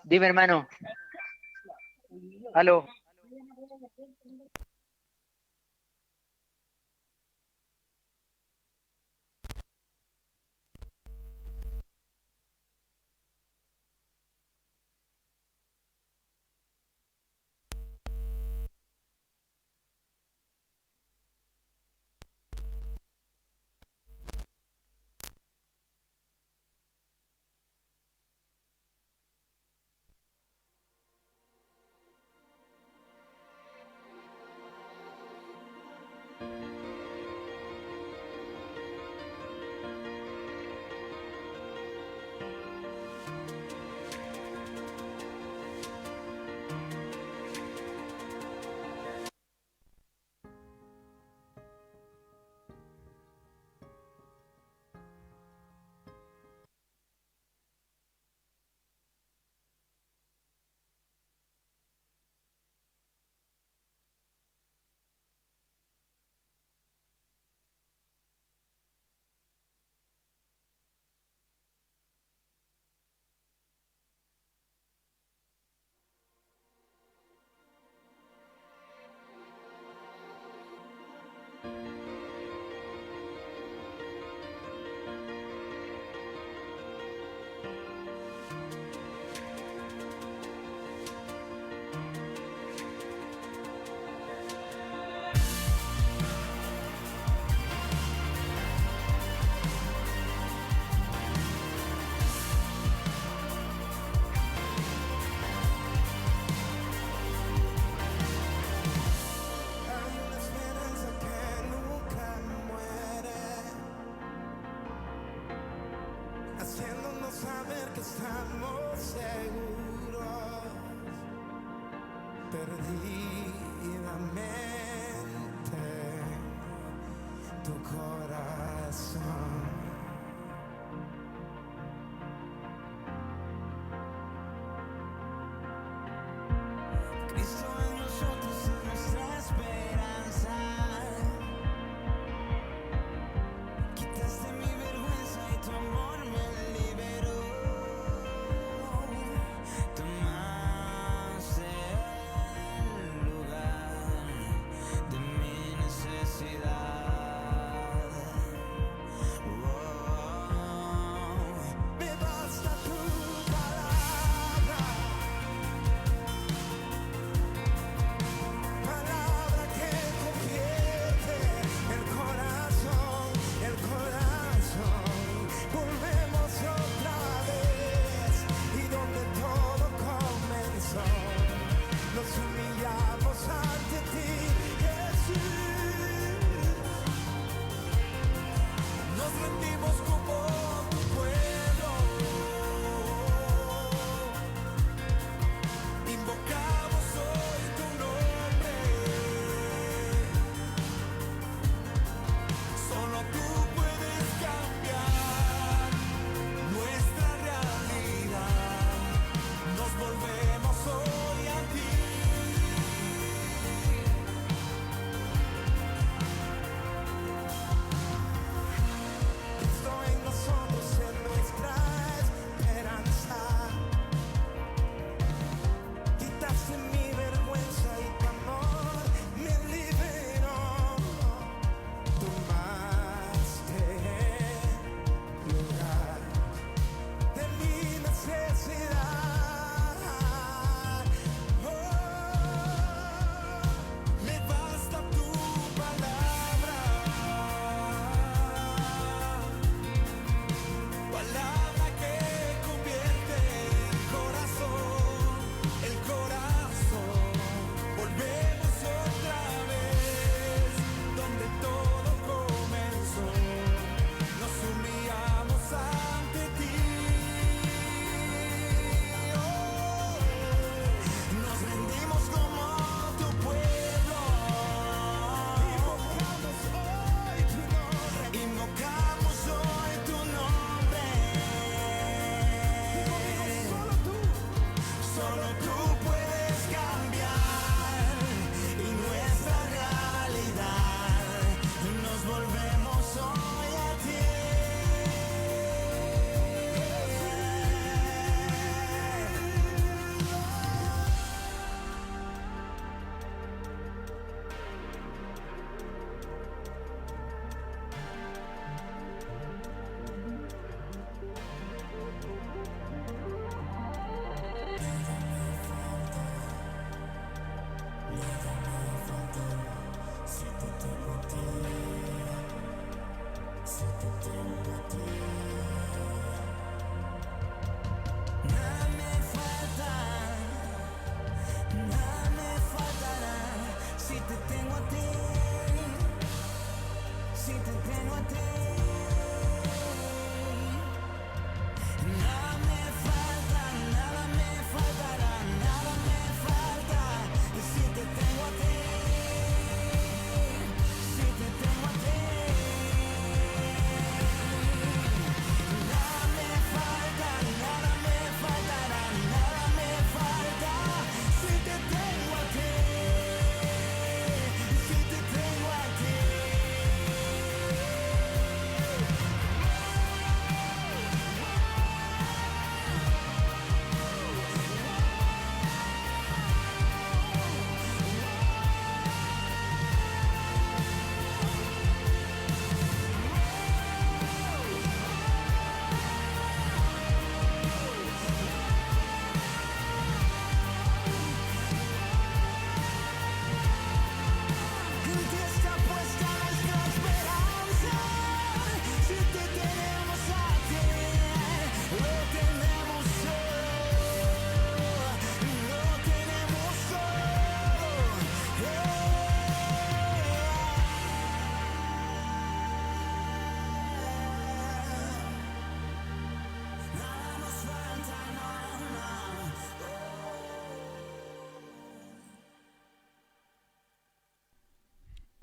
Dime, hermano. Aló. Hay una esperanza que nunca muere, haciéndonos saber que estamos seguros, perdidamente, tu corazón. Cristo en nosotros es nuestra esperanza. Quitaste mi vergüenza y tu amor me liberó. Tomaste el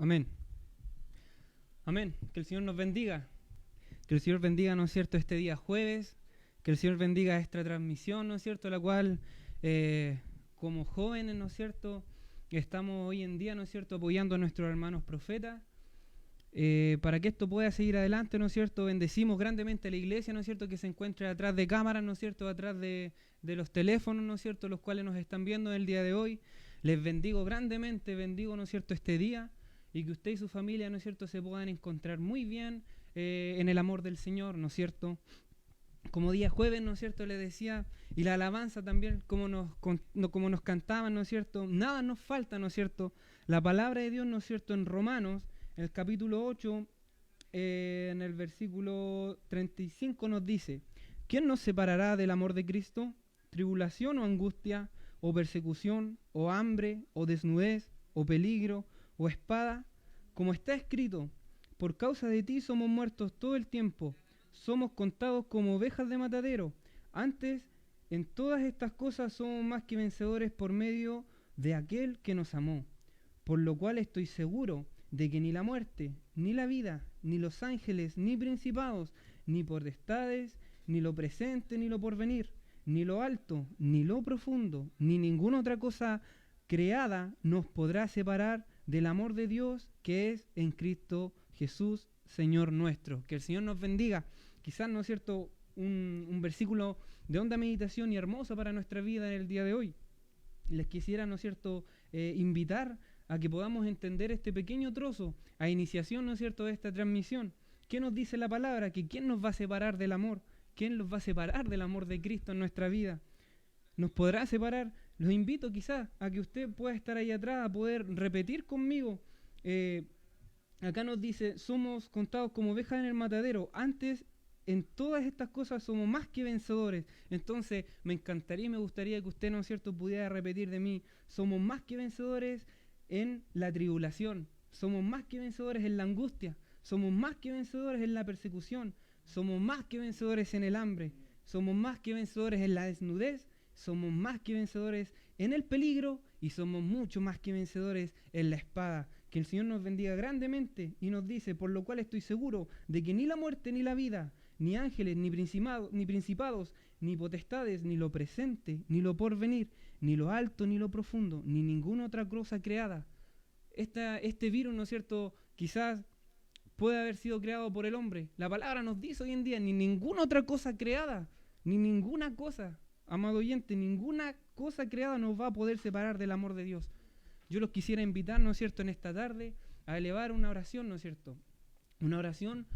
Amén. Amén. Que el Señor nos bendiga. Que el Señor bendiga, ¿no es cierto?, este día jueves. Que el Señor bendiga esta transmisión, ¿no es cierto?, la cual como jóvenes, ¿no es cierto?, estamos hoy en día, ¿no es cierto?, apoyando a nuestros hermanos profetas. Para que esto pueda seguir adelante, ¿no es cierto?, bendecimos grandemente a la iglesia, ¿no es cierto?, que se encuentra atrás de cámaras, ¿no es cierto?, atrás de los teléfonos, ¿no es cierto?, los cuales nos están viendo el día de hoy. Les bendigo grandemente, bendigo, ¿no es cierto?, este día, y que usted y su familia, ¿no es cierto?, se puedan encontrar muy bien en el amor del Señor, ¿no es cierto? Como día jueves, ¿no es cierto?, les decía, y la alabanza también, como nos cantaban, ¿no es cierto?, nada nos falta, ¿no es cierto? La palabra de Dios, ¿no es cierto?, en Romanos, en el capítulo 8, en el versículo 35 nos dice: ¿quién nos separará del amor de Cristo? ¿Tribulación o angustia, o persecución, o hambre, o desnudez, o peligro, o espada? Como está escrito: por causa de ti somos muertos todo el tiempo, somos contados como ovejas de matadero. Antes, en todas estas cosas somos más que vencedores por medio de aquel que nos amó. Por lo cual estoy seguro de que ni la muerte, ni la vida, ni los ángeles, ni principados, ni potestades, ni lo presente, ni lo porvenir, ni lo alto, ni lo profundo, ni ninguna otra cosa creada nos podrá separar del amor de Dios que es en Cristo Jesús, Señor nuestro. Que el Señor nos bendiga. Quizás, ¿no es cierto?, un versículo de honda meditación y hermoso para nuestra vida en el día de hoy. Les quisiera, ¿no es cierto?, invitar a que podamos entender este pequeño trozo a iniciación, ¿no es cierto?, de esta transmisión. ¿Qué nos dice la palabra? Que ¿quién nos va a separar del amor? ¿Quién nos va a separar del amor de Cristo en nuestra vida? ¿Nos podrá separar? Los invito quizás a que usted pueda estar ahí atrás, a poder repetir conmigo. Acá nos dice: somos contados como ovejas en el matadero. Antes, en todas estas cosas somos más que vencedores. Entonces, me encantaría y me gustaría que usted, ¿no es cierto?, pudiera repetir de mí: somos más que vencedores en la tribulación, somos más que vencedores en la angustia, somos más que vencedores en la persecución, somos más que vencedores en el hambre, somos más que vencedores en la desnudez, somos más que vencedores en el peligro y somos mucho más que vencedores en la espada. Que el Señor nos bendiga grandemente y nos dice: por lo cual estoy seguro de que ni la muerte ni la vida, ni ángeles, ni principados, ni potestades, ni lo presente, ni lo porvenir, ni lo alto, ni lo profundo, ni ninguna otra cosa creada. Este virus, ¿no es cierto?, quizás puede haber sido creado por el hombre. La palabra nos dice hoy en día: ni ninguna otra cosa creada, ni ninguna cosa, amado oyente, ninguna cosa creada nos va a poder separar del amor de Dios. Yo los quisiera invitar, ¿no es cierto?, en esta tarde a elevar una oración, ¿no es cierto?, una oración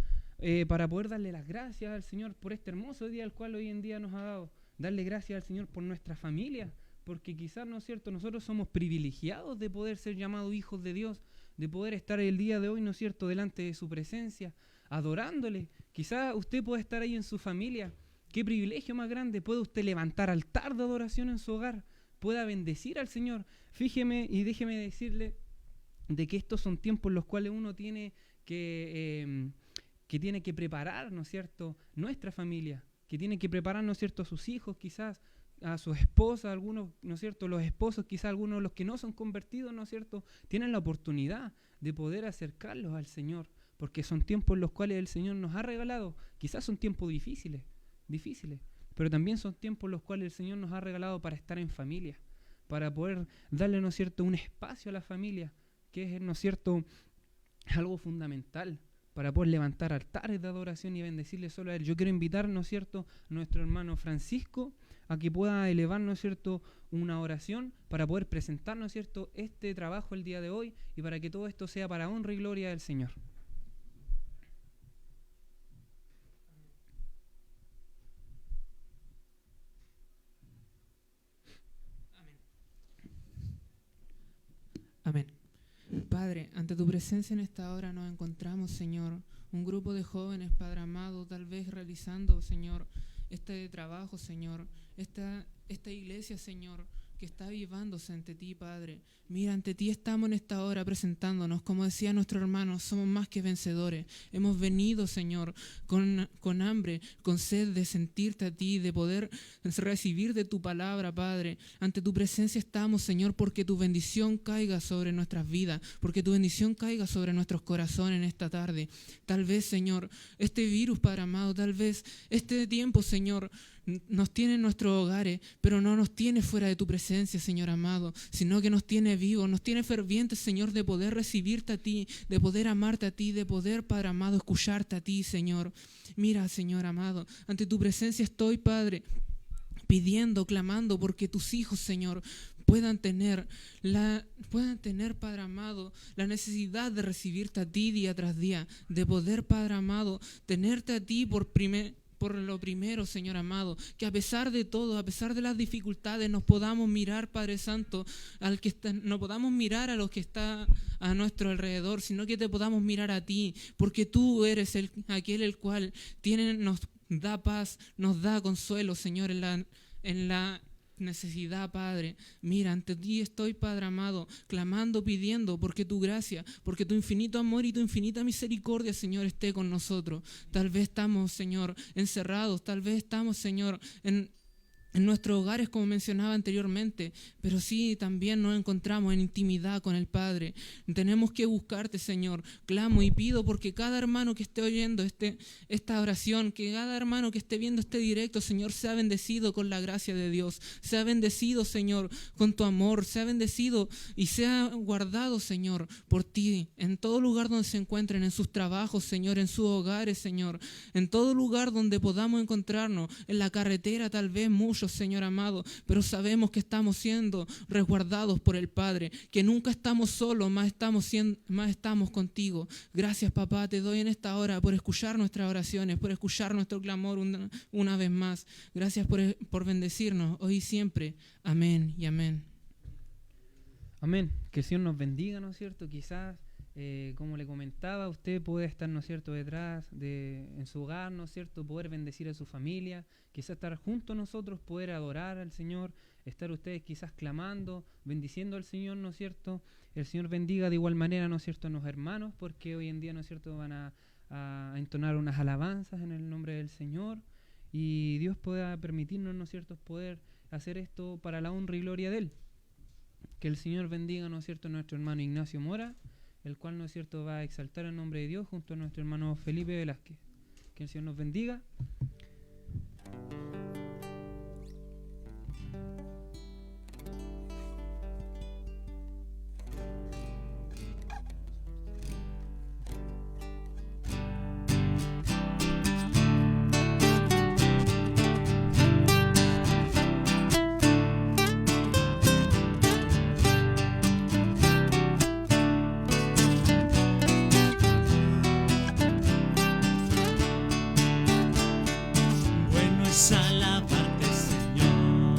para poder darle las gracias al Señor por este hermoso día el cual hoy en día nos ha dado. Darle gracias al Señor por nuestra familia, porque quizás, ¿no es cierto?, nosotros somos privilegiados de poder ser llamados hijos de Dios, de poder estar el día de hoy, ¿no es cierto?, delante de su presencia, adorándole. Quizás usted puede estar ahí en su familia. Qué privilegio más grande. Puede usted levantar altar de adoración en su hogar, pueda bendecir al Señor. Fíjeme y déjeme decirle de que estos son tiempos en los cuales uno tiene que preparar, ¿no es cierto?, nuestra familia, que tiene que preparar, ¿no es cierto?, a sus hijos, quizás a sus esposas, algunos, ¿no es cierto?, los esposos, quizás algunos de los que no son convertidos, ¿no es cierto?, tienen la oportunidad de poder acercarlos al Señor, porque son tiempos en los cuales el Señor nos ha regalado. Quizás son tiempos difíciles, pero también son tiempos en los cuales el Señor nos ha regalado para estar en familia, para poder darle, ¿no es cierto?, un espacio a la familia, que es, ¿no es cierto?, algo fundamental para poder levantar altares de adoración y bendecirle solo a Él. Yo quiero invitar, ¿no es cierto?, a nuestro hermano Francisco a que pueda elevar, ¿no es cierto?, una oración para poder presentar, ¿no es cierto?, este trabajo el día de hoy y para que todo esto sea para honra y gloria del Señor. Amén. Padre, ante tu presencia en esta hora nos encontramos, Señor, un grupo de jóvenes, Padre amado, tal vez realizando, Señor, este trabajo, Señor, esta iglesia, Señor, que está avivándose ante ti, Padre. Mira, ante ti estamos en esta hora presentándonos. Como decía nuestro hermano, somos más que vencedores. Hemos venido, Señor, con hambre, con sed de sentirte a ti, de poder recibir de tu palabra, Padre. Ante tu presencia estamos, Señor, porque tu bendición caiga sobre nuestras vidas, porque tu bendición caiga sobre nuestros corazones en esta tarde. Tal vez, Señor, este virus, Padre amado, tal vez este tiempo, Señor, nos tiene en nuestros hogares, pero no nos tiene fuera de tu presencia, Señor amado, sino que nos tiene vivos, nos tiene fervientes, Señor, de poder recibirte a ti, de poder amarte a ti, de poder, Padre amado, escucharte a ti, Señor. Mira, Señor amado, ante tu presencia estoy, Padre, pidiendo, clamando, porque tus hijos, Señor, puedan tener, Padre amado, la necesidad de recibirte a ti día tras día, de poder, Padre amado, tenerte a ti por lo primero, Señor amado, que a pesar de todo, a pesar de las dificultades, nos podamos mirar, Padre Santo, no podamos mirar a lo que está a nuestro alrededor, sino que te podamos mirar a ti, porque tú eres aquel el cual nos da paz, nos da consuelo, Señor, en la necesidad, Padre. Mira, ante ti estoy, Padre amado, clamando, pidiendo, porque tu gracia, porque tu infinito amor y tu infinita misericordia, Señor, esté con nosotros. Tal vez estamos, Señor, encerrados, tal vez estamos, Señor, en nuestros hogares, como mencionaba anteriormente, pero sí también nos encontramos en intimidad con el Padre. Tenemos que buscarte, Señor. Clamo y pido porque cada hermano que esté oyendo esta oración, que cada hermano que esté viendo este directo, Señor, sea bendecido con la gracia de Dios, sea bendecido, Señor, con tu amor, sea bendecido y sea guardado, Señor, por ti, en todo lugar donde se encuentren, en sus trabajos, Señor, en sus hogares, Señor, en todo lugar donde podamos encontrarnos, en la carretera tal vez muchos, Señor amado, pero sabemos que estamos siendo resguardados por el Padre, que nunca estamos solos, más estamos contigo. Gracias, papá, te doy en esta hora por escuchar nuestras oraciones, por escuchar nuestro clamor una vez más. Gracias por bendecirnos hoy y siempre. Amén y amén. Amén. Que el Señor nos bendiga, ¿no es cierto? Quizás, como le comentaba, usted puede estar, ¿no es cierto?, en su hogar, ¿no es cierto?, poder bendecir a su familia, quizás estar junto a nosotros, poder adorar al Señor, estar ustedes quizás clamando, bendiciendo al Señor, ¿no es cierto? El Señor bendiga de igual manera, ¿no es cierto?, a los hermanos, porque hoy en día, ¿no es cierto?, van a entonar unas alabanzas en el nombre del Señor, y Dios pueda permitirnos, ¿no es cierto?, poder hacer esto para la honra y gloria de Él. Que el Señor bendiga, ¿no es cierto?, a nuestro hermano Ignacio Mora, el cual, ¿no es cierto?, va a exaltar el nombre de Dios junto a nuestro hermano Felipe Velázquez. Que el Señor nos bendiga. Alabarte, Señor,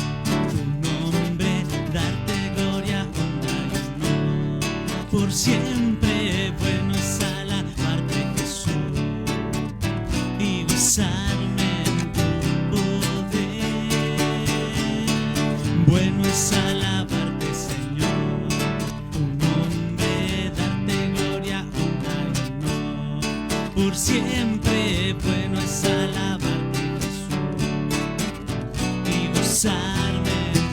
tu nombre, darte gloria, honra y honor. Por siempre bueno es alabarte, Jesús, y gozarme en tu poder. Bueno es alabarte, Señor, tu nombre, darte gloria, honra y honor. Por siempre bueno es alabarte, gozarme en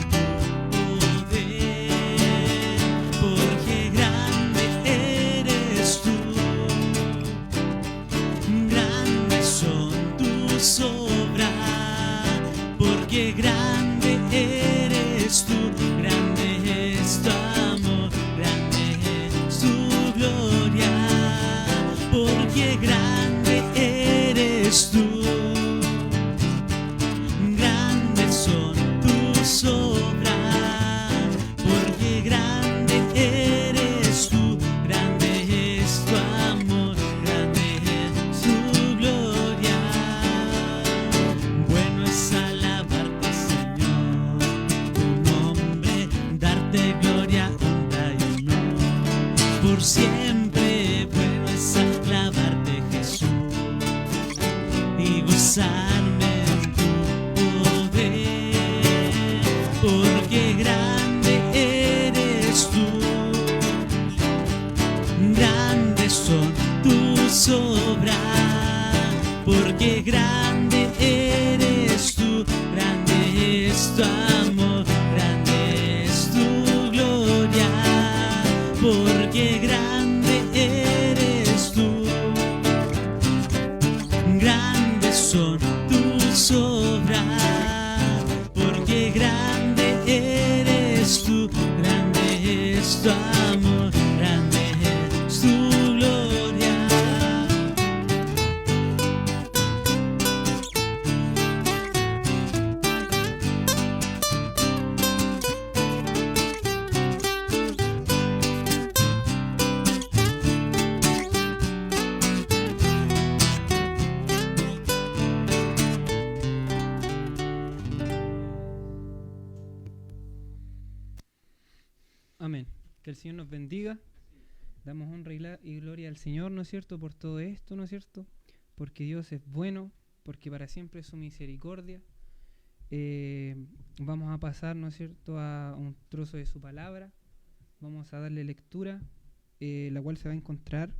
tu poder, porque grande eres tú, grandes son tus obras, porque grande eres tú, grande es tu amor, grande es tu gloria, porque grande eres tú. Porque grande eres tú, grande es tu amor, grande es tu gloria. Bueno es alabarte, Señor, tu nombre, darte gloria, honra y honor. Por siempre bueno es alabarte, Jesús, y gozarme en tu poder. Porque grande Amén. Que el Señor nos bendiga. Damos honra y gloria al Señor, ¿no es cierto?, por todo esto, ¿no es cierto? Porque Dios es bueno, porque para siempre es su misericordia. Vamos a pasar, ¿no es cierto?, a un trozo de su palabra. Vamos a darle lectura, la cual se va a encontrar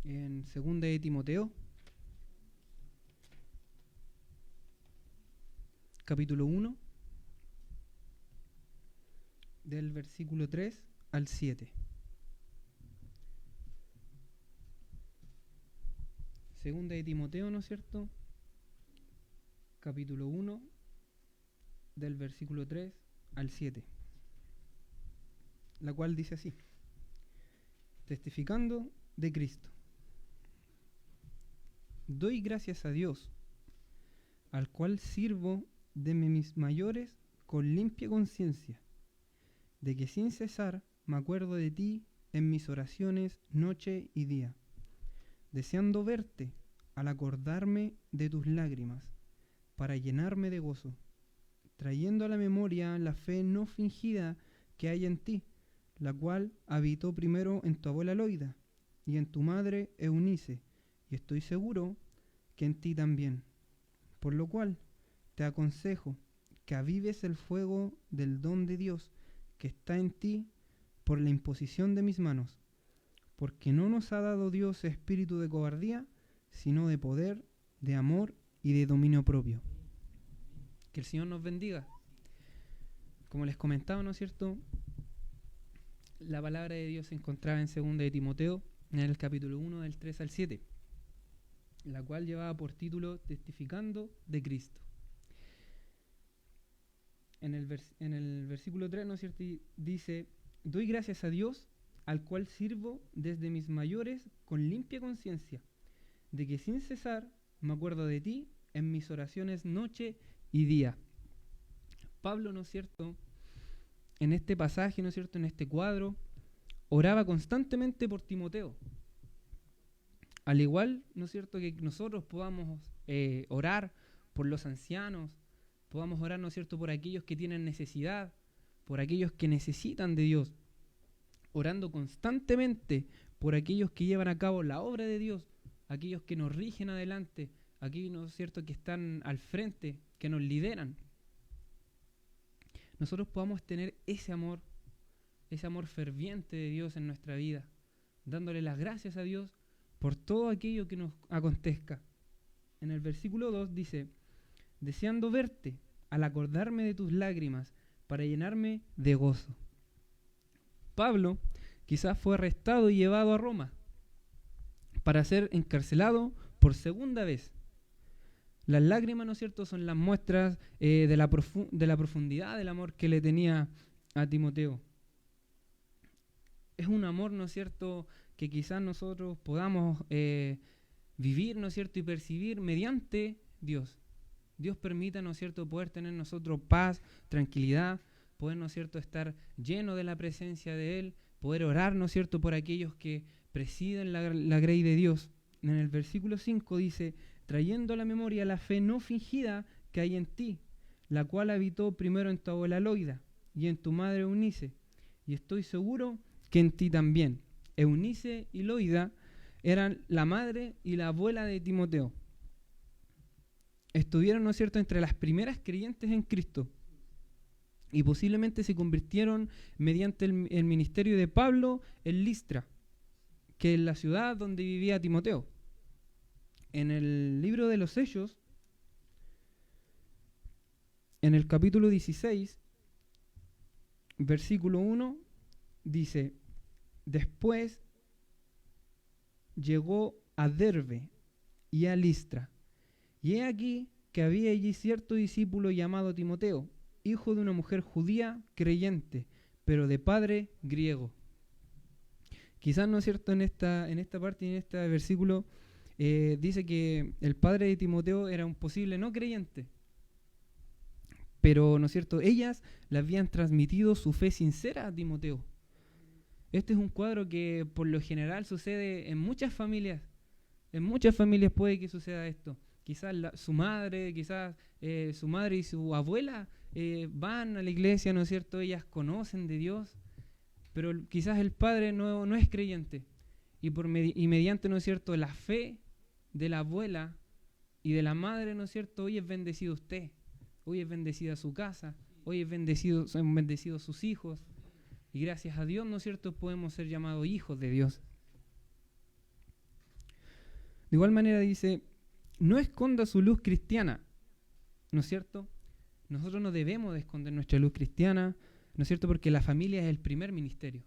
en 2 de Timoteo, capítulo 1, del versículo 3 al 7. 2 de Timoteo, ¿no es cierto?, capítulo 1, del versículo 3 al 7, la cual dice así: testificando de Cristo. Doy gracias a Dios, al cual sirvo de mis mayores con limpia conciencia, de que sin cesar me acuerdo de ti en mis oraciones noche y día, deseando verte al acordarme de tus lágrimas, para llenarme de gozo, trayendo a la memoria la fe no fingida que hay en ti, la cual habitó primero en tu abuela Loida y en tu madre Eunice, y estoy seguro que en ti también. Por lo cual te aconsejo que avives el fuego del don de Dios que está en ti por la imposición de mis manos, porque no nos ha dado Dios espíritu de cobardía, sino de poder, de amor y de dominio propio. Que el Señor nos bendiga. Como les comentaba, ¿no es cierto?, la palabra de Dios se encontraba en 2 de Timoteo, en el capítulo 1, del 3 al 7, la cual llevaba por título Testificando de Cristo. En el versículo 3, ¿no es cierto?, dice: doy gracias a Dios, al cual sirvo desde mis mayores con limpia conciencia, de que sin cesar me acuerdo de ti en mis oraciones noche y día. Pablo, ¿no es cierto?, en este pasaje, ¿no es cierto?, en este cuadro, oraba constantemente por Timoteo. Al igual, ¿no es cierto?, que nosotros podamos orar por los ancianos, podamos orar, ¿no es cierto?, por aquellos que tienen necesidad, por aquellos que necesitan de Dios, orando constantemente por aquellos que llevan a cabo la obra de Dios, aquellos que nos rigen adelante, aquellos, ¿no es cierto?, que están al frente, que nos lideran. Nosotros podamos tener ese amor ferviente de Dios en nuestra vida, dándole las gracias a Dios por todo aquello que nos acontezca. En el versículo 2 dice: deseando verte al acordarme de tus lágrimas, para llenarme de gozo. Pablo quizás fue arrestado y llevado a Roma para ser encarcelado por segunda vez. Las lágrimas, ¿no es cierto?, son las muestras de la profundidad del amor que le tenía a Timoteo. Es un amor, ¿no es cierto?, que quizás nosotros podamos vivir, ¿no es cierto?, y percibir mediante Dios. Dios permita, ¿no es cierto?, poder tener nosotros paz, tranquilidad, poder, ¿no es cierto?, estar lleno de la presencia de Él, poder orar, ¿no es cierto?, por aquellos que presiden la grey de Dios. En el versículo 5 dice: trayendo a la memoria la fe no fingida que hay en ti, la cual habitó primero en tu abuela Loida y en tu madre Eunice, y estoy seguro que en ti también. Eunice y Loida eran la madre y la abuela de Timoteo. Estuvieron, ¿no es cierto?, entre las primeras creyentes en Cristo, y posiblemente se convirtieron mediante el ministerio de Pablo en Listra, que es la ciudad donde vivía Timoteo. En el libro de los Hechos, en el capítulo 16, versículo 1, dice: después llegó a Derbe y a Listra, y he aquí que había allí cierto discípulo llamado Timoteo, hijo de una mujer judía creyente, pero de padre griego. Quizás, ¿no es cierto?, en esta parte y en este versículo dice que el padre de Timoteo era un posible no creyente, pero, ¿no es cierto?, ellas le habían transmitido su fe sincera a Timoteo. Este es un cuadro que por lo general sucede en muchas familias. En muchas familias puede que suceda esto. Quizás su madre y su abuela van a la iglesia, ¿no es cierto? Ellas conocen de Dios, pero quizás el padre no es creyente. Y mediante, ¿no es cierto?, la fe de la abuela y de la madre, ¿no es cierto?, hoy es bendecido usted, hoy es bendecida su casa, hoy son bendecidos sus hijos. Y gracias a Dios, ¿no es cierto?, podemos ser llamados hijos de Dios. De igual manera dice, no esconda su luz cristiana, ¿no es cierto? Nosotros no debemos de esconder nuestra luz cristiana, ¿no es cierto?, porque la familia es el primer ministerio.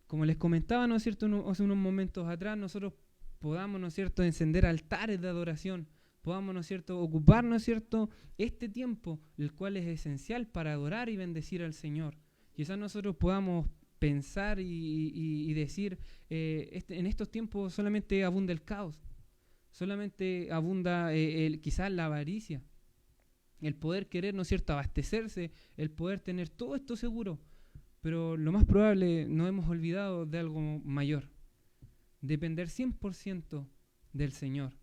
Como les comentaba, ¿no es cierto?, hace unos momentos atrás, nosotros podamos, ¿no es cierto?, encender altares de adoración, podamos, ¿no es cierto?, ocupar, ¿no es cierto?, este tiempo, el cual es esencial para adorar y bendecir al Señor. Quizás nosotros podamos pensar y decir, en estos tiempos solamente abunda el caos, solamente abunda quizás la avaricia, el poder querer, ¿no es cierto?, abastecerse, el poder tener todo esto seguro. Pero lo más probable, nos hemos olvidado de algo mayor, depender 100% del Señor.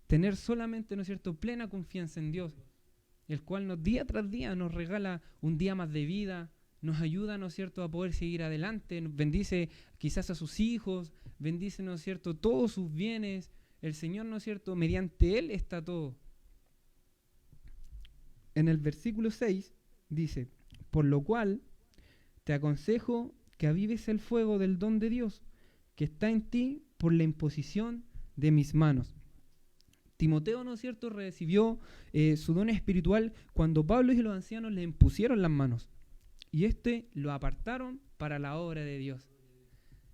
Tener solamente, ¿no es cierto?, plena confianza en Dios, el cual día tras día nos regala un día más de vida, nos ayuda, ¿no es cierto?, a poder seguir adelante, nos bendice quizás a sus hijos, bendice, ¿no es cierto?, todos sus bienes. El Señor, ¿no es cierto?, mediante Él está todo. En el versículo 6 dice, por lo cual te aconsejo que avives el fuego del don de Dios que está en ti por la imposición de mis manos. Timoteo, ¿no es cierto?, recibió su don espiritual cuando Pablo y los ancianos le impusieron las manos y lo apartaron para la obra de Dios.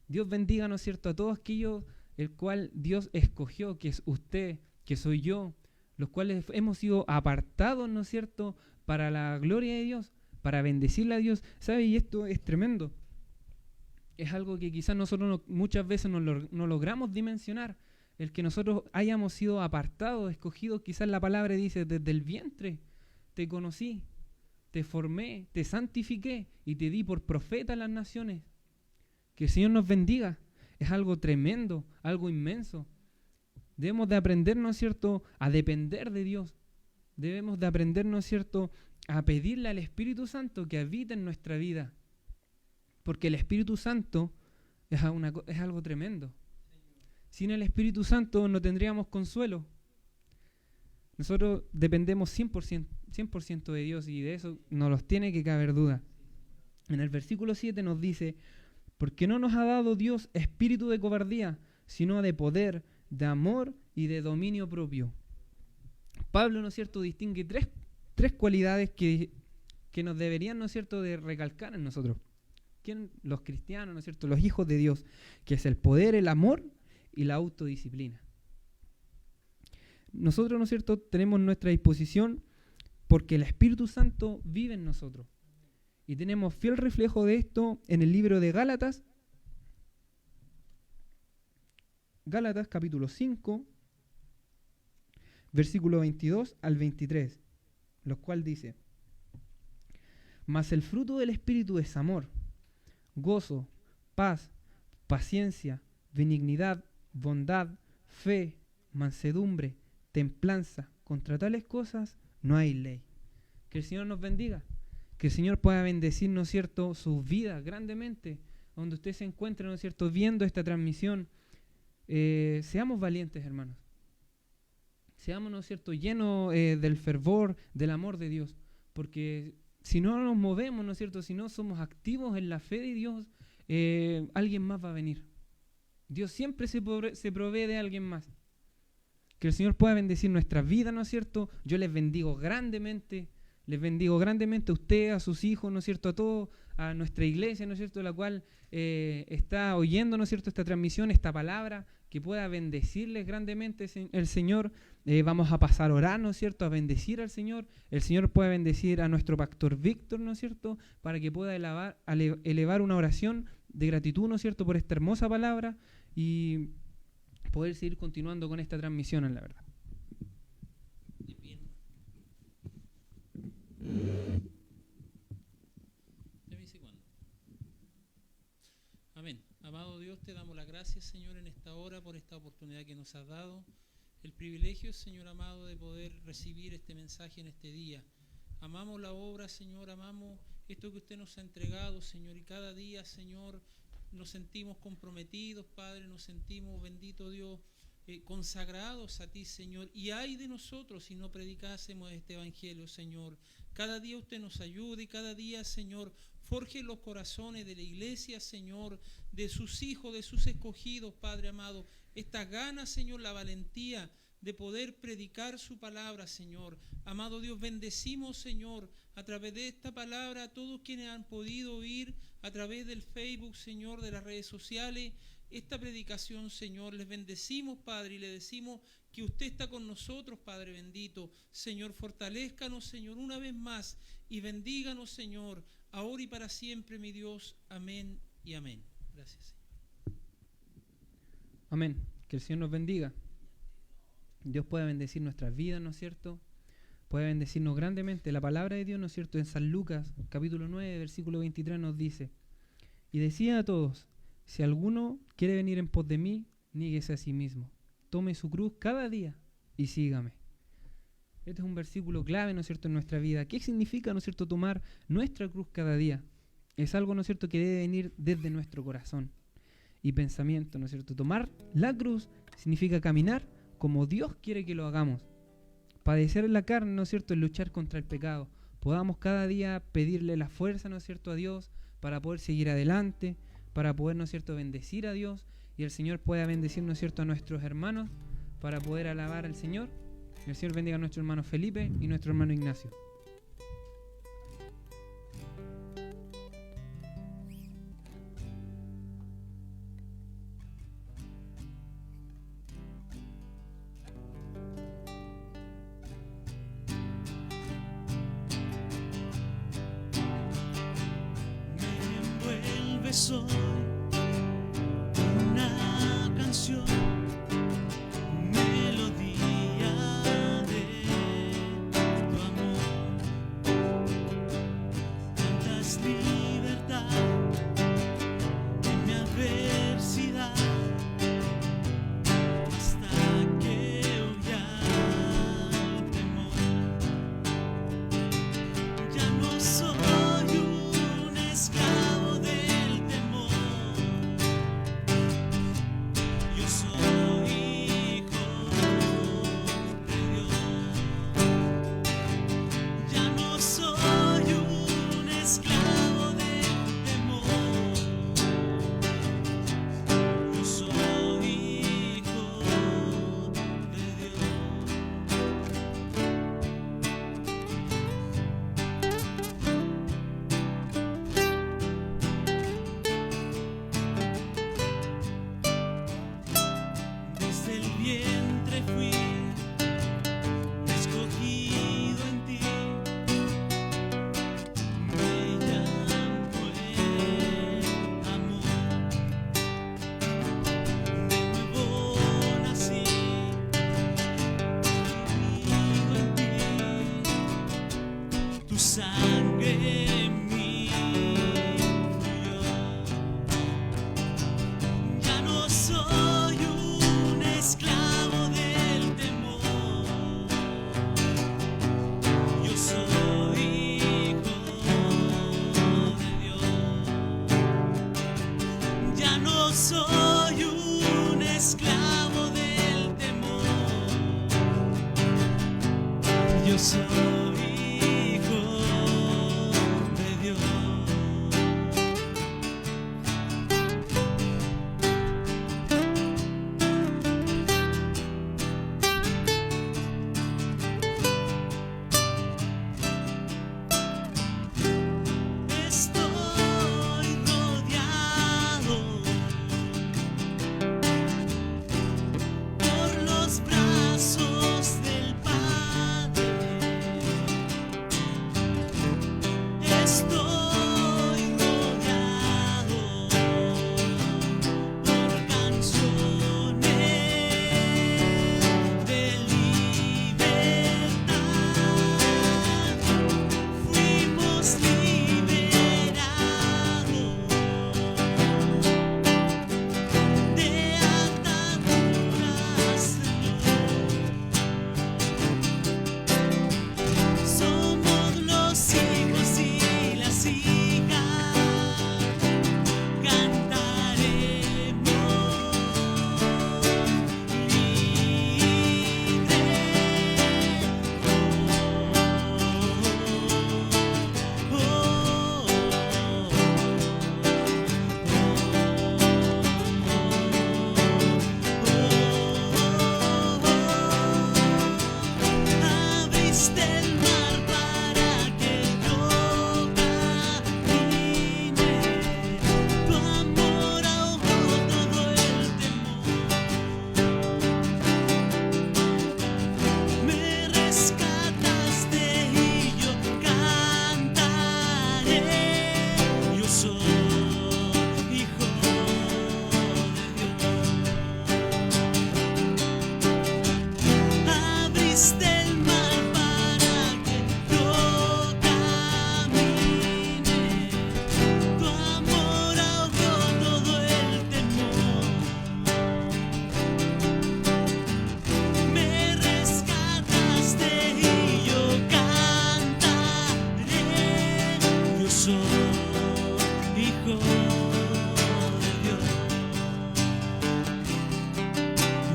Dios bendiga, ¿no es cierto?, a todos aquellos el cual Dios escogió, que es usted, que soy yo, los cuales hemos sido apartados, ¿no es cierto?, para la gloria de Dios, para bendecirle a Dios. ¿Sabe? Y esto es tremendo. Es algo que quizás nosotros muchas veces no logramos dimensionar. El que nosotros hayamos sido apartados, escogidos, quizás la palabra dice, desde el vientre te conocí, te formé, te santifiqué y te di por profeta a las naciones. Que el Señor nos bendiga. Es algo tremendo, algo inmenso. Debemos de aprender, ¿no es cierto?, a depender de Dios. Debemos de aprender, ¿no es cierto?, a pedirle al Espíritu Santo que habite en nuestra vida. Porque el Espíritu Santo es algo tremendo. Sin el Espíritu Santo no tendríamos consuelo. Nosotros dependemos 100% de Dios y de eso no nos tiene que caber duda. En el versículo 7 nos dice, porque no nos ha dado Dios espíritu de cobardía, sino de poder, de amor y de dominio propio. Pablo, ¿no es cierto?, distingue tres cualidades que nos deberían, ¿no es cierto?, de recalcar en nosotros. ¿Quién? Los cristianos, ¿no es cierto?, los hijos de Dios, que es el poder, el amor y la autodisciplina. Nosotros, ¿no es cierto?, tenemos nuestra disposición porque el Espíritu Santo vive en nosotros. Y tenemos fiel reflejo de esto en el libro de Gálatas, capítulo 5, versículo 22 al 23, lo cual dice, mas el fruto del Espíritu es amor, gozo, paz, paciencia, benignidad, bondad, fe, mansedumbre, templanza. Contra tales cosas no hay ley. Que el Señor nos bendiga. Que el Señor pueda bendecir, ¿no es cierto?, sus vidas grandemente. Donde usted se encuentre, ¿no es cierto?, viendo esta transmisión. Seamos valientes, hermanos. Seamos, ¿no es cierto?, llenos del fervor, del amor de Dios. Porque si no nos movemos, ¿no es cierto?, si no somos activos en la fe de Dios, alguien más va a venir. Dios siempre se provee de alguien más. Que el Señor pueda bendecir nuestras vidas, ¿no es cierto? Yo les bendigo grandemente a usted, a sus hijos, ¿no es cierto?, a todos, a nuestra iglesia, ¿no es cierto?, la cual está oyendo, ¿no es cierto?, esta transmisión, esta palabra, que pueda bendecirles grandemente el Señor. Vamos a pasar a orar, ¿no es cierto?, a bendecir al Señor. El Señor pueda bendecir a nuestro pastor Víctor, ¿no es cierto?, para que pueda elevar una oración de gratitud, ¿no es cierto?, por esta hermosa palabra y poder seguir continuando con esta transmisión, en la verdad. Ya me dice cuándo. Amén. Amado Dios, te damos las gracias, Señor, en esta hora por esta oportunidad que nos has dado. el privilegio, Señor amado, de poder recibir este mensaje en este día. Amamos la obra, Señor, amamos esto que usted nos ha entregado, Señor, y cada día, Señor, nos sentimos comprometidos, Padre, nos sentimos, bendito Dios, consagrados a ti, Señor. Y ay de nosotros si no predicásemos este evangelio, Señor. Cada día usted nos ayude y cada día, Señor, forje los corazones de la iglesia, Señor, de sus hijos, de sus escogidos, Padre amado. Estas ganas, Señor, la valentía de poder predicar su palabra, Señor. Amado Dios, bendecimos, Señor, a través de esta palabra a todos quienes han podido oír a través del Facebook, Señor, de las redes sociales, esta predicación, Señor. Les bendecimos, Padre, y le decimos que usted está con nosotros, Padre bendito. Señor, fortalézcanos, Señor, una vez más y bendíganos, Señor, ahora y para siempre, mi Dios. Amén y amén. Gracias, Señor. Amén. Que el Señor nos bendiga. Dios puede bendecir nuestras vidas, ¿no es cierto? Puede bendecirnos grandemente. La palabra de Dios, ¿no es cierto? En San Lucas, capítulo 9, versículo 23 nos dice: y decía a todos, si alguno quiere venir en pos de mí, níguese a sí mismo, tome su cruz cada día y sígame. Este es un versículo clave, ¿no es cierto?, en nuestra vida. ¿Qué significa, ¿no es cierto?, tomar nuestra cruz cada día? Es algo, ¿no es cierto?, que debe venir desde nuestro corazón y pensamiento, ¿no es cierto? Tomar la cruz significa caminar como Dios quiere que lo hagamos. Padecer en la carne, ¿no es cierto?, es luchar contra el pecado. Podamos cada día pedirle la fuerza, ¿no es cierto?, a Dios para poder seguir adelante, para poder, ¿no es cierto?, bendecir a Dios, y el Señor pueda bendecir, ¿no es cierto?, a nuestros hermanos para poder alabar al Señor. El Señor bendiga a nuestro hermano Felipe y nuestro hermano Ignacio. Me envuelves hoy una canción, melodía de tu amor. Cantas libertad en mi adversidad, hasta que huya el temor. Ya no soy un esclavo del temor, yo soy hijo de Dios. Ya no soy un esclavo del temor, yo soy hijo de Dios. Desde el vientre fui escogido en ti, me llamó el amor. De nuevo nací, vivido en ti, tu sangre en mí fluyó. Ya no soy un esclavo del temor, yo soy hijo de Dios. Ya no soy un esclavo del temor, yo soy hijo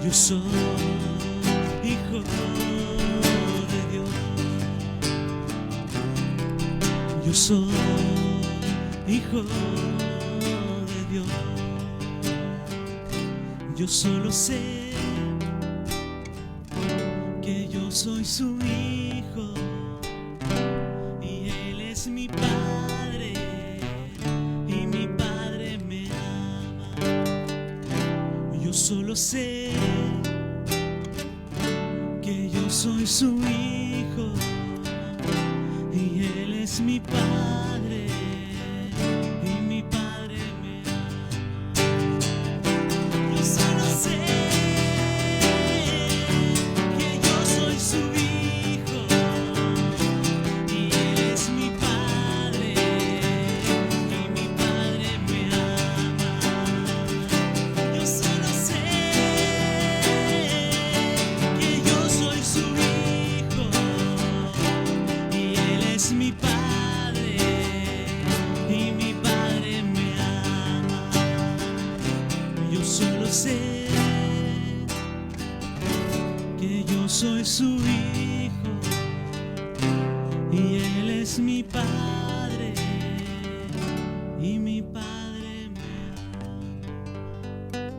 Yo soy hijo de Dios. Yo soy hijo de Dios. Yo solo sé que yo soy su hijo y Él es mi padre y mi padre me ama. Yo solo sé que yo soy su hijo y Él es mi padre y mi padre me ama. Yo solo sé que yo soy su hijo y Él es mi padre y mi padre me ama. Yo solo sé que yo soy su hijo y Él es mi padre y mi padre me ama. Yo solo sé que yo soy su hijo y Él es mi padre y mi padre me ama.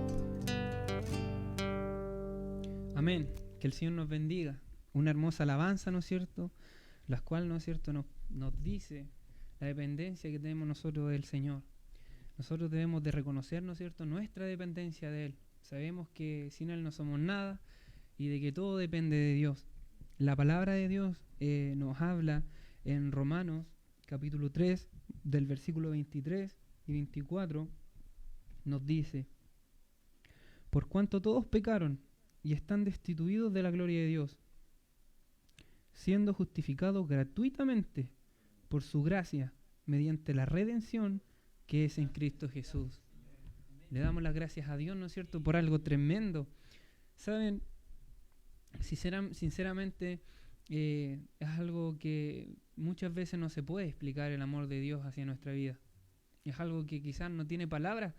Amén. Que el Señor nos bendiga. Una hermosa alabanza, ¿no es cierto? La cual, ¿no es cierto?, nos dice la dependencia que tenemos nosotros del Señor. Nosotros debemos de reconocer, ¿no es cierto?, nuestra dependencia de Él. Sabemos que sin Él no somos nada y de que todo depende de Dios. La palabra de Dios nos habla en Romanos capítulo 3 del versículo 23 y 24. Nos dice: por cuanto todos pecaron y están destituidos de la gloria de Dios, siendo justificados gratuitamente por su gracia mediante la redención que es en Cristo Jesús. Le damos las gracias a Dios, ¿no es cierto?, por algo tremendo. Saben, sinceramente, es algo que muchas veces no se puede explicar, el amor de Dios hacia nuestra vida. Es algo que quizás no tiene palabras.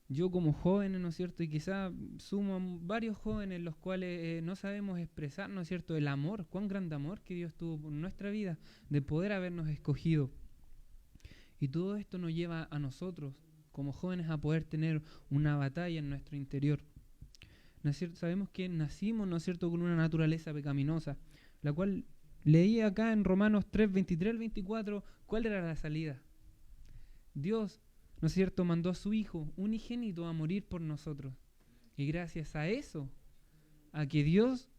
Yo como joven, ¿no es cierto?, y quizás sumo a varios jóvenes los cuales no sabemos expresar, ¿no es cierto?, el amor, cuán grande amor que Dios tuvo por nuestra vida, de poder habernos escogido. Y todo esto nos lleva a nosotros, como jóvenes, a poder tener una batalla en nuestro interior. ¿No es cierto? Sabemos que nacimos, ¿no es cierto?, con una naturaleza pecaminosa, la cual leí acá en Romanos 3, 23 al 24, ¿cuál era la salida? Dios, ¿no es cierto?, mandó a su Hijo unigénito a morir por nosotros. Y gracias a eso, a que Dios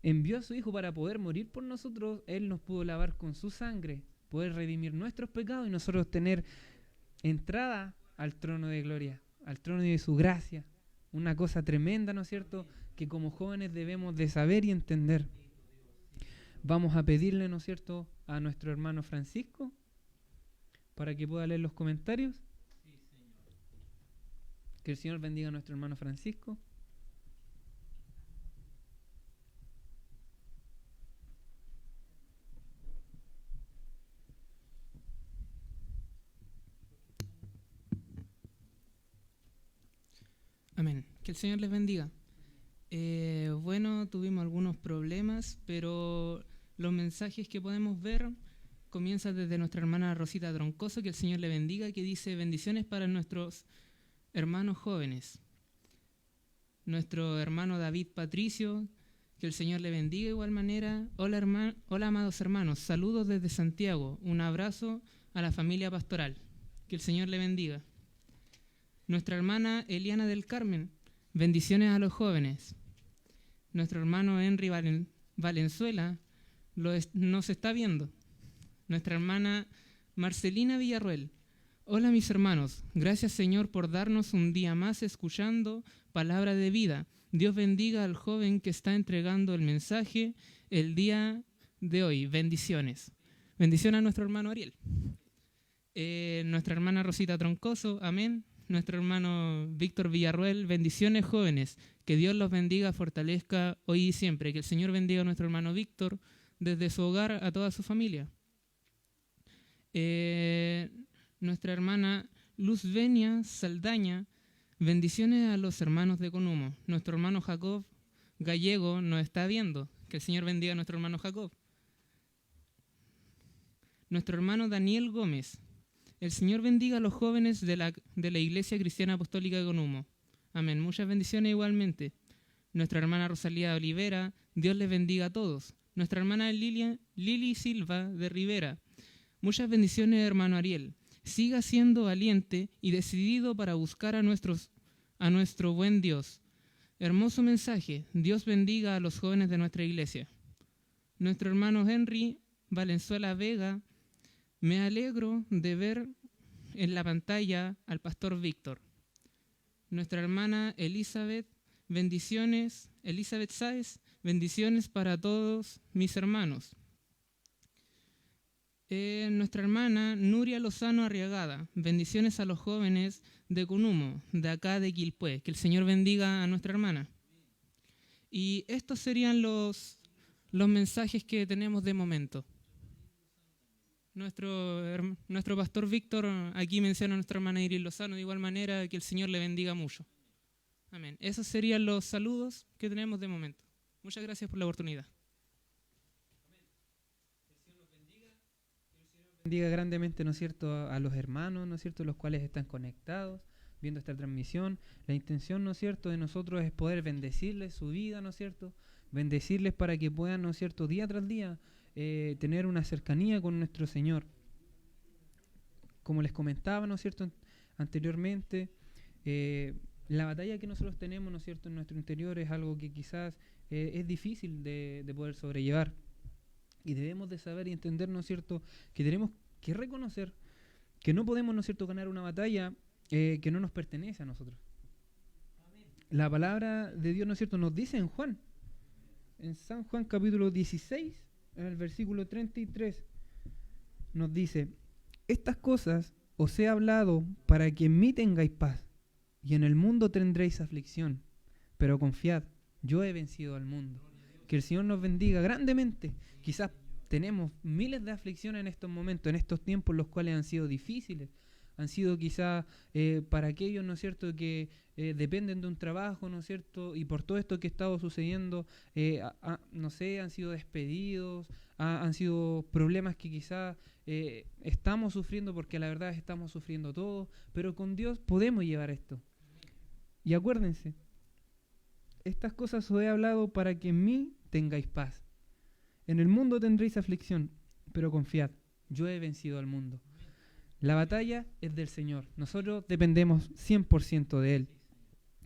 envió a su Hijo para poder morir por nosotros, Él nos pudo lavar con su sangre, poder redimir nuestros pecados y nosotros tener entrada al trono de gloria, al trono de su gracia. Una cosa tremenda, ¿no es cierto?, que como jóvenes debemos de saber y entender. Vamos a pedirle, ¿no es cierto?, a nuestro hermano Francisco para que pueda leer los comentarios. Que el Señor bendiga a nuestro hermano Francisco. Amén. Que el Señor les bendiga. Bueno, tuvimos algunos problemas, pero los mensajes que podemos ver comienzan desde nuestra hermana Rosita Troncoso, que el Señor le bendiga, que dice: bendiciones para nuestros hermanos jóvenes. Nuestro hermano David Patricio, que el Señor le bendiga de igual manera. Hola, hola amados hermanos, saludos desde Santiago, un abrazo a la familia pastoral, que el Señor le bendiga. Nuestra hermana Eliana del Carmen, bendiciones a los jóvenes. Nuestro hermano Henry Valenzuela nos está viendo. Nuestra hermana Marcelina Villarruel, hola mis hermanos, gracias Señor por darnos un día más escuchando palabra de vida. Dios bendiga al joven que está entregando el mensaje el día de hoy. Bendiciones. Bendiciones a nuestro hermano Ariel. Nuestra hermana Rosita Troncoso, amén. Nuestro hermano Víctor Villarruel, bendiciones jóvenes, que Dios los bendiga, fortalezca hoy y siempre, que el Señor bendiga a nuestro hermano Víctor desde su hogar a toda su familia. Nuestra hermana Luz Venia Saldaña, Bendiciones a los hermanos de Conumo. Nuestro hermano Jacob Gallego nos está viendo. Que el Señor bendiga a nuestro hermano Jacob. Nuestro hermano Daniel Gómez. El Señor bendiga a los jóvenes de la Iglesia Cristiana Apostólica de Conumo. Amén. Muchas bendiciones igualmente. Nuestra hermana Rosalía Olivera. Dios les bendiga a todos. Nuestra hermana Lili Silva de Rivera. Muchas bendiciones, hermano Ariel. Siga siendo valiente y decidido para buscar a nuestro buen Dios. Hermoso mensaje. Dios bendiga a los jóvenes de nuestra iglesia. Nuestro hermano Henry Valenzuela Vega. Me alegro de ver en la pantalla al pastor Víctor. Nuestra hermana Elizabeth, bendiciones. Elizabeth Sáez, bendiciones para todos mis hermanos. Nuestra hermana Nuria Lozano Arriagada, bendiciones a los jóvenes de Conumo, de acá de Quilpué. Que el Señor bendiga a nuestra hermana. Y estos serían los mensajes que tenemos de momento. Nuestro pastor Víctor aquí menciona a nuestra hermana Iris Lozano, de igual manera que el Señor le bendiga mucho. Amén. Esos serían los saludos que tenemos de momento. Muchas gracias por la oportunidad. Bendiga grandemente, ¿no es cierto?, a los hermanos, ¿no es cierto?, los cuales están conectados, viendo esta transmisión. La intención, ¿no es cierto?, de nosotros es poder bendecirles su vida, ¿no es cierto?, bendecirles para que puedan, ¿no es cierto?, día tras día tener una cercanía con nuestro Señor. Como les comentaba, ¿no es cierto?, anteriormente, la batalla que nosotros tenemos, ¿no es cierto?, en nuestro interior es algo que quizás es difícil de poder sobrellevar. Y debemos de saber y entender, ¿no es cierto?, que tenemos que reconocer que no podemos, ¿no es cierto?, ganar una batalla que no nos pertenece a nosotros. La palabra de Dios, ¿no es cierto?, nos dice en San Juan capítulo 16, en el versículo 33, nos dice: estas cosas os he hablado para que en mí tengáis paz, y en el mundo tendréis aflicción, pero confiad, yo he vencido al mundo. Que el Señor nos bendiga grandemente. Quizás tenemos miles de aflicciones en estos momentos, en estos tiempos, los cuales han sido difíciles. Han sido quizás para aquellos, ¿no es cierto?, que dependen de un trabajo, ¿no es cierto?, y por todo esto que ha estado sucediendo, no sé, han sido despedidos, han sido problemas que quizás estamos sufriendo, porque la verdad estamos sufriendo todos, pero con Dios podemos llevar esto. Y acuérdense, estas cosas os he hablado para que en mí tengáis paz. En el mundo tendréis aflicción, pero confiad, yo he vencido al mundo. La batalla es del Señor. Nosotros dependemos 100% de Él.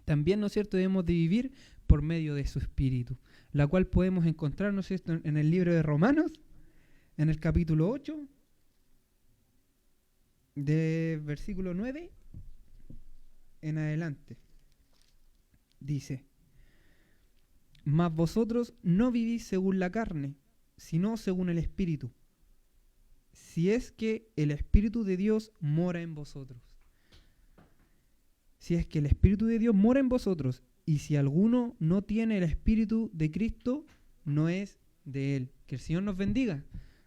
También, ¿no es cierto?, debemos de vivir por medio de su Espíritu, la cual podemos encontrar, ¿no es cierto?, en el libro de Romanos, en el capítulo 8, de versículo 9 en adelante. Dice: mas vosotros no vivís según la carne, sino según el Espíritu, si es que el Espíritu de Dios mora en vosotros. Si es que el Espíritu de Dios mora en vosotros, y si alguno no tiene el Espíritu de Cristo, no es de Él. Que el Señor nos bendiga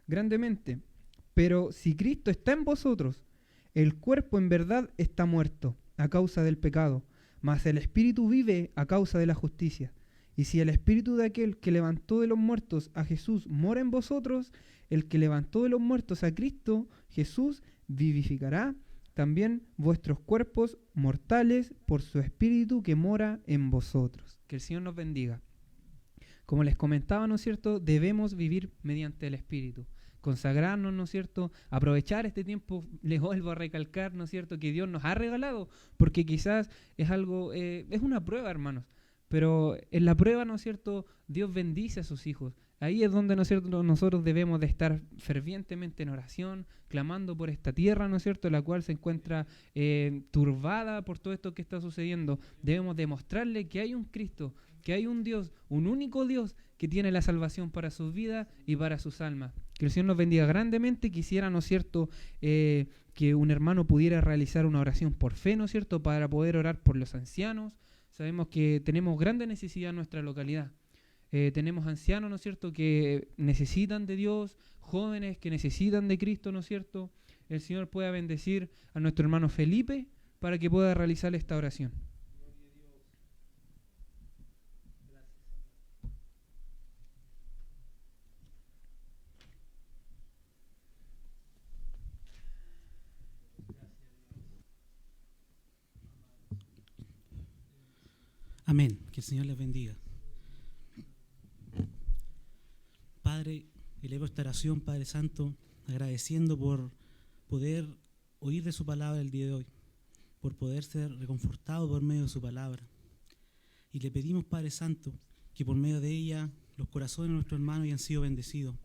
grandemente. Pero si Cristo está en vosotros, el cuerpo en verdad está muerto a causa del pecado, mas el Espíritu vive a causa de la justicia. Y si el Espíritu de aquel que levantó de los muertos a Jesús mora en vosotros, el que levantó de los muertos a Cristo Jesús vivificará también vuestros cuerpos mortales por su Espíritu que mora en vosotros. Que el Señor nos bendiga. Como les comentaba, ¿no es cierto?, debemos vivir mediante el Espíritu, consagrarnos, ¿no es cierto?, aprovechar este tiempo, les vuelvo a recalcar, ¿no es cierto?, que Dios nos ha regalado, porque quizás es algo, es una prueba, hermanos. Pero en la prueba, ¿no es cierto?, Dios bendice a sus hijos. Ahí es donde, ¿no es cierto?, nosotros debemos de estar fervientemente en oración, clamando por esta tierra, ¿no es cierto?, la cual se encuentra turbada por todo esto que está sucediendo. Debemos demostrarle que hay un Cristo, que hay un Dios, un único Dios que tiene la salvación para sus vidas y para sus almas. Que el Señor nos bendiga grandemente. Quisiera, ¿no es cierto?, que un hermano pudiera realizar una oración por fe, ¿no es cierto?, para poder orar por los ancianos. Sabemos que tenemos grande necesidad en nuestra localidad. Tenemos ancianos, ¿no es cierto?, que necesitan de Dios, jóvenes que necesitan de Cristo, ¿no es cierto? El Señor pueda bendecir a nuestro hermano Felipe para que pueda realizar esta oración. Amén. Que el Señor les bendiga. Padre, elevo esta oración, Padre Santo, agradeciendo por poder oír de su palabra el día de hoy, por poder ser reconfortado por medio de su palabra. Y le pedimos, Padre Santo, que por medio de ella los corazones de nuestros hermanos hayan sido bendecidos.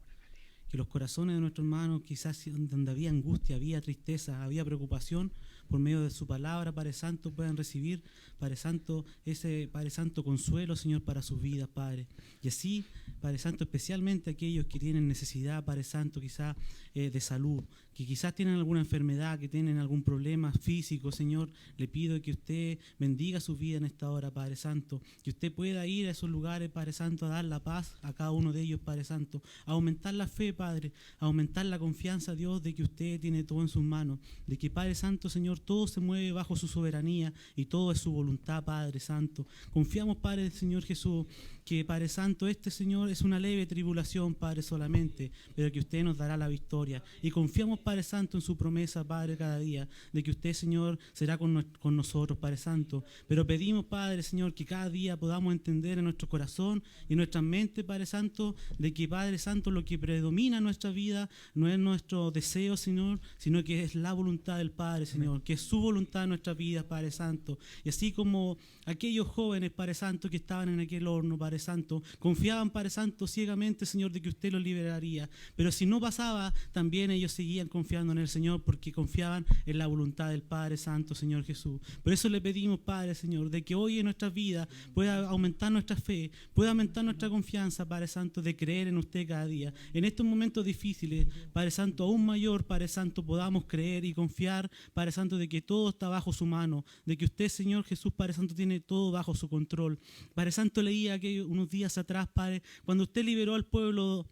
Que los corazones de nuestros hermanos, quizás donde había angustia, había tristeza, había preocupación, por medio de su palabra, Padre Santo, puedan recibir, Padre Santo, ese, Padre Santo, consuelo, Señor, para sus vidas, Padre. Y así, Padre Santo, especialmente aquellos que tienen necesidad, Padre Santo, quizás de salud, que quizás tienen alguna enfermedad, que tienen algún problema físico, Señor, le pido que usted bendiga su vida en esta hora, Padre Santo, que usted pueda ir a esos lugares, Padre Santo, a dar la paz a cada uno de ellos, Padre Santo, a aumentar la fe, Padre, a aumentar la confianza, Dios, de que usted tiene todo en sus manos, de que, Padre Santo, Señor, todo se mueve bajo su soberanía y todo es su voluntad, Padre Santo. Confiamos, Padre del Señor Jesús, que, Padre Santo, Señor, es una leve tribulación, Padre, solamente, pero que usted nos dará la victoria. Y confiamos, Padre Santo, en su promesa, Padre, cada día, de que usted, Señor, será con nosotros, Padre Santo. Pero pedimos, Padre, Señor, que cada día podamos entender en nuestro corazón y en nuestra mente, Padre Santo, de que, Padre Santo, lo que predomina en nuestra vida no es nuestro deseo, Señor, sino que es la voluntad del Padre, Señor, que es su voluntad en nuestra vida, Padre Santo. Y así como aquellos jóvenes, Padre Santo, que estaban en aquel horno, Padre Santo, confiaban, Padre Santo, ciegamente, Señor, de que usted los liberaría. Pero si no pasaba, también ellos seguían confiando en el Señor, porque confiaban en la voluntad del Padre Santo, Señor Jesús. Por eso le pedimos, Padre, Señor, de que hoy en nuestras vidas pueda aumentar nuestra fe, pueda aumentar nuestra confianza, Padre Santo, de creer en usted cada día. En estos momentos difíciles, Padre Santo, aún mayor, Padre Santo, podamos creer y confiar, Padre Santo, de que todo está bajo su mano, de que usted, Señor Jesús, Padre Santo, tiene todo bajo su control. Padre Santo, leía que unos días atrás, Padre, cuando usted liberó al pueblo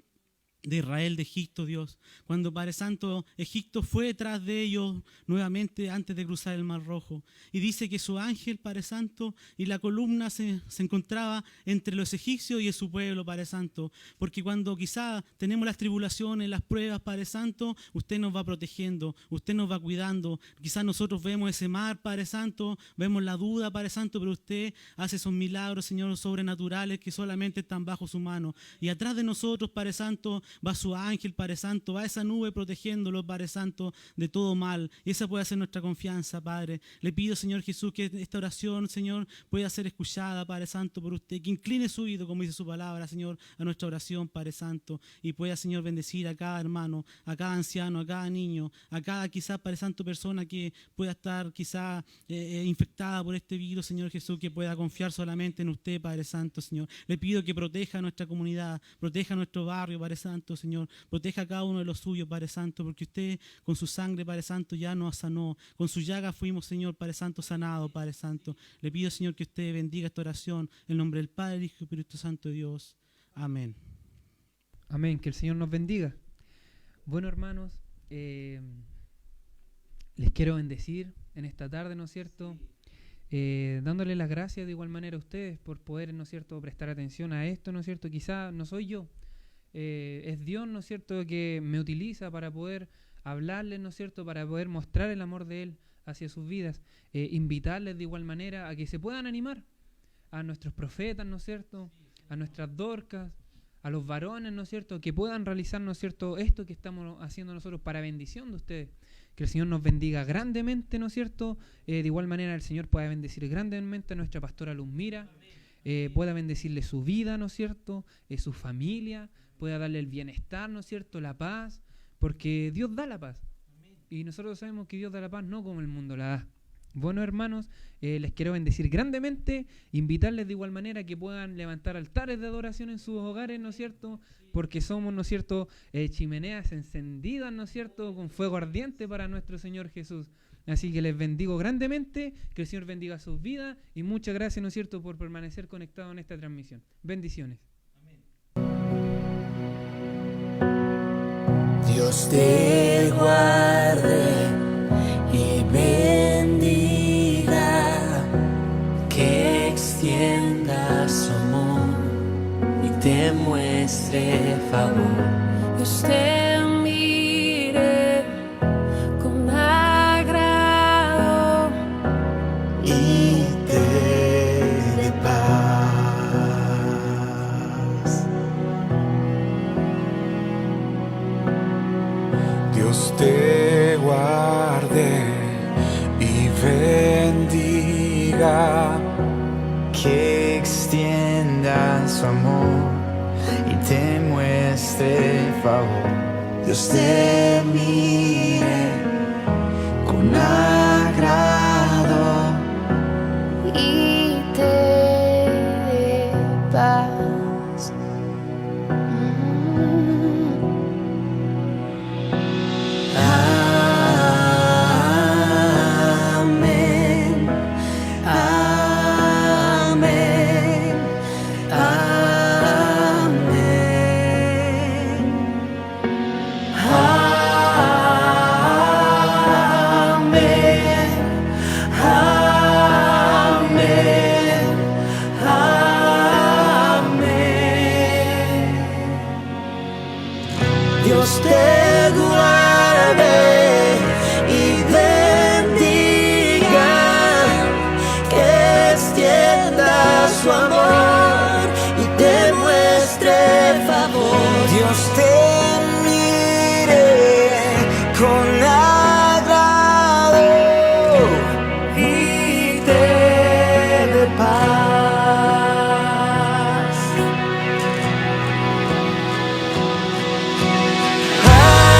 de Israel de Egipto, Dios, cuando, Padre Santo, Egipto fue detrás de ellos nuevamente antes de cruzar el Mar Rojo, y dice que su ángel, Padre Santo, y la columna se encontraba entre los egipcios y su pueblo, Padre Santo, porque cuando quizá tenemos las tribulaciones, las pruebas, Padre Santo, usted nos va protegiendo, usted nos va cuidando. Quizás nosotros vemos ese mar, Padre Santo, vemos la duda, Padre Santo, pero usted hace esos milagros, Señor, sobrenaturales que solamente están bajo su mano, y atrás de nosotros, Padre Santo, va su ángel, Padre Santo, va esa nube protegiéndolo, Padre Santo, de todo mal. Y esa puede ser nuestra confianza, Padre. Le pido, Señor Jesús, que esta oración, Señor, pueda ser escuchada, Padre Santo, por usted. Que incline su oído, como dice su palabra, Señor, a nuestra oración, Padre Santo. Y pueda, Señor, bendecir a cada hermano, a cada anciano, a cada niño, a cada quizás, Padre Santo, persona que pueda estar quizás infectada por este virus, Señor Jesús, que pueda confiar solamente en usted, Padre Santo, Señor. Le pido que proteja a nuestra comunidad, proteja a nuestro barrio, Padre Santo, Señor, proteja a cada uno de los suyos, Padre Santo, porque usted con su sangre, Padre Santo, ya nos sanó, con su llaga fuimos, Señor, Padre Santo, sanados, Padre Santo. Le pido, Señor, que usted bendiga esta oración en el nombre del Padre, del Hijo y del Espíritu Santo de Dios. Amén. Amén, que el Señor nos bendiga. Bueno, hermanos, les quiero bendecir en esta tarde, ¿no es cierto? Dándole las gracias de igual manera a ustedes por poder, ¿no es cierto?, prestar atención a esto, ¿no es cierto? Quizá no soy yo, es Dios, ¿no es cierto?, que me utiliza para poder hablarles, ¿no es cierto?, para poder mostrar el amor de Él hacia sus vidas, invitarles de igual manera a que se puedan animar a nuestros profetas, ¿no es cierto?, a nuestras Dorcas, a los varones, ¿no es cierto?, que puedan realizar, ¿no es cierto?, esto que estamos haciendo nosotros para bendición de ustedes. Que el Señor nos bendiga grandemente, ¿no es cierto? De igual manera el Señor pueda bendecir grandemente a nuestra pastora Luzmira, pueda bendecirle su vida, ¿no es cierto?, su familia, pueda darle el bienestar, ¿no es cierto?, la paz, porque Dios da la paz. Y nosotros sabemos que Dios da la paz no como el mundo la da. Bueno, hermanos, les quiero bendecir grandemente, invitarles de igual manera que puedan levantar altares de adoración en sus hogares, ¿no es cierto?, porque somos, ¿no es cierto?, chimeneas encendidas, ¿no es cierto?, con fuego ardiente para nuestro Señor Jesús. Así que les bendigo grandemente, que el Señor bendiga sus vidas y muchas gracias, ¿no es cierto?, por permanecer conectados en esta transmisión. Bendiciones. Dios te guarde y bendiga, que extienda su amor y te muestre favor. Dios te mire con agrado y te dé paz. Dios te guarde y bendiga, que extienda su amor y te muestre favor. Dios te mire con agrado y te dé paz. Amén, amén, amén, amén, amén, amén. Dios te guarde y bendiga, que extienda su amor y te muestre favor. Dios te mire con agrado Y te dé paz. Amén,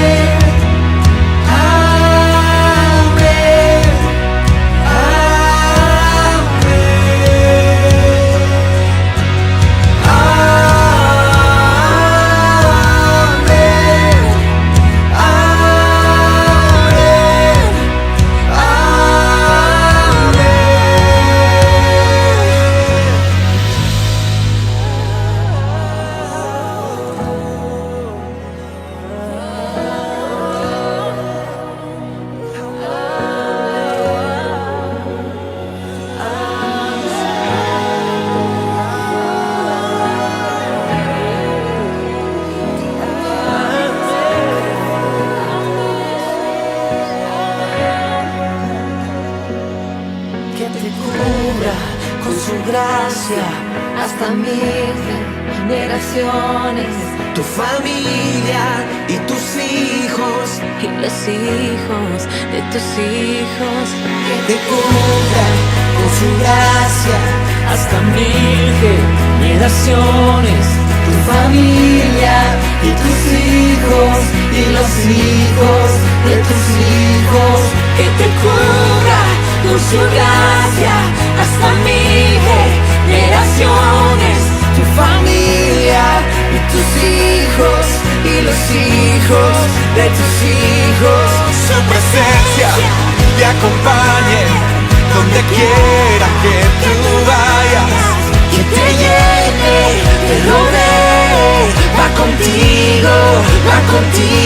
amén, amén, que te cubra con su gracia hasta 1000 generaciones, tu familia y tus hijos Y los hijos de tus hijos, que te cubra con su gracia hasta 1000 generaciones, tu familia y tus hijos y los hijos de tus hijos, que te cubra con su gracia hasta 1000 generaciones, tu familia y tus hijos y los hijos de tus hijos. su presencia te acompañe donde quiera que tú vayas. Que te llene, te rodee, va contigo, va contigo.